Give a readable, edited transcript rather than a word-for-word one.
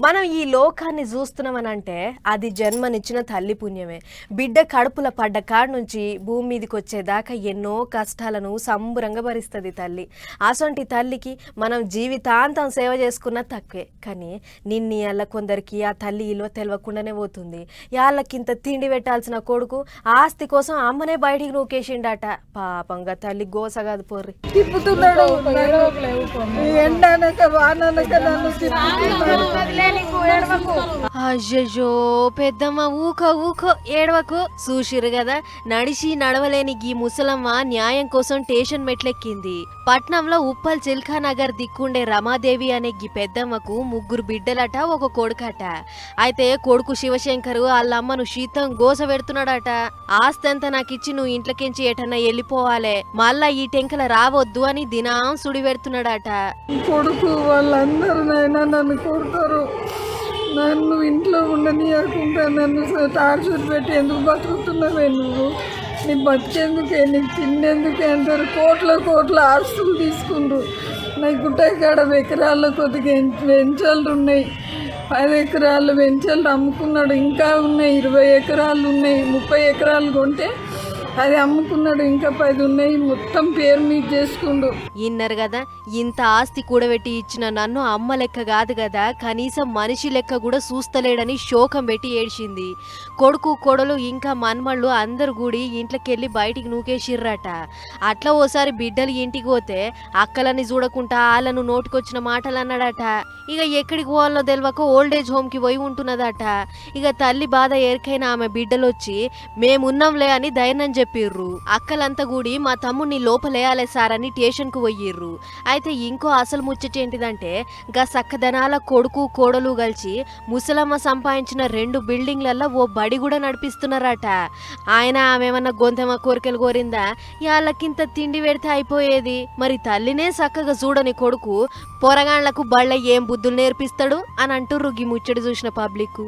మనం ఈ లోకాన్ని చూస్తున్నామని అంటే అది జన్మనిచ్చిన తల్లి పుణ్యమే. బిడ్డ కడుపుల పడ్డ కాడ నుంచి భూమి మీదకి వచ్చేదాకా ఎన్నో కష్టాలను సంబురంగా భరిస్తుంది తల్లి. అసొంటి తల్లికి మనం జీవితాంతం సేవ చేసుకున్న తక్కువే. కానీ నిన్ని అల్ల కొందరికి ఆ తల్లి ఇల్వ తెలవకుండానే పోతుంది. వాళ్ళకింత తిండి పెట్టాల్సిన కొడుకు ఆస్తి కోసం అమ్మనే బయటికి నూకేసిండట. పాపంగా తల్లి గోస కాదు పోర్రి. తిప్పుతున్నాడు ఎండనక వాననక నన్ను అయ్యో పెద్దమ్మ ఊకో ఊకో ఏడవకు. చూసిరు కదా నడిచి నడవలేని గీ ముసలమ్మ న్యాయం కోసం స్టేషన్ మెట్లెక్కింది. పట్నంలో ఉప్పల్ చిల్కా నగర్ దిక్కుండే రమాదేవి అనే గీ పెద్దమ్మకు 3 బిడ్డలట, 1 కొడుకట. అయితే కొడుకు శివశంకర్ వాళ్ళమ్మను శీతం గోస పెడుతున్నాడట. ఆస్తంతా నాకిచ్చి నువ్వు ఇంట్లోకించి ఎటన్నా వెళ్ళిపోవాలే, మళ్ళా ఈ టెంకల రావద్దు అని దినం సుడి పెడుతున్నాడట. కొడుకు వాళ్ళందరూ నైనా నన్ను కొడతారు, నన్ను ఇంట్లో ఉండనియకుండా నన్ను టార్చర్ పెట్టి ఎందుకు బతుకుతున్నావే నువ్వు, నీ బతికేందుకే, నీకు తినేందుకే అంటారు. కోట్ల ఆస్తులు తీసుకుండ్రు. నాకు గుట్టకాడ ఎకరాల కొద్దిగా వెంచలు ఉన్నాయి, 10 ఎకరాలు వెంచలు అమ్ముకున్నాడు. ఇంకా ఉన్నాయి, 20 ఎకరాలు ఉన్నాయి. 30 ఎకరాలు కొంటే అది అమ్ముకున్నాడు, ఇంకా 10 ఉన్నాయి. మొత్తం పేరు మీద చేసుకుండు. ఇన్నరు కదా, ఇంత ఆస్తి కూడబెట్టి ఇచ్చిన నన్ను అమ్మ లెక్క కాదు కదా, కనీసం మనిషి లెక్క కూడా చూస్తలేడని శోకం పెట్టి ఏడ్చింది. కొడుకు కొడలు ఇంకా మన్మళ్ళు అందరు కూడి ఇంట్లోకెళ్ళి బయటికి నూకేసిర్రట. అట్లా ఓసారి బిడ్డలు ఇంటికి పోతే అక్కలని చూడకుండా వాళ్ళను నోటికొచ్చిన మాటలు అన్నాడట. ఇక ఎక్కడికి పోవాలో తెలియక ఓల్డేజ్ హోమ్కి పోయి ఉంటున్నదట. ఇక తల్లి బాధ ఎరికైన ఆమె బిడ్డలొచ్చి మేమున్నాంలే అని ధైర్యం చెప్పిర్రు. అక్కలంతా కూడి మా తమ్ముడిని లోపలేయాలే సార్ అని స్టేషన్ కు పోయిర్రు. అయితే ఇంకో అసలు ముచ్చటేంటిదంటే గా సక్కదనాల కొడుకు కోడలు కలిసి ముసలమ్మ సంపాదించిన 2 బిల్డింగ్లలో ఓ బడి కూడా నడిపిస్తున్నారట. ఆయన ఆమెమన్నా గొంతెమ్మ కోరికలు కోరిందా, వాళ్ళకింత తిండి పెడితే అయిపోయేది. మరి తల్లినే చక్కగా చూడని కొడుకు పొరగాళ్లకు బళ్ళ ఏం బుద్ధులు నేర్పిస్తాడు అని అంటుర్రు గీ ముచ్చటి చూసిన పబ్లిక్.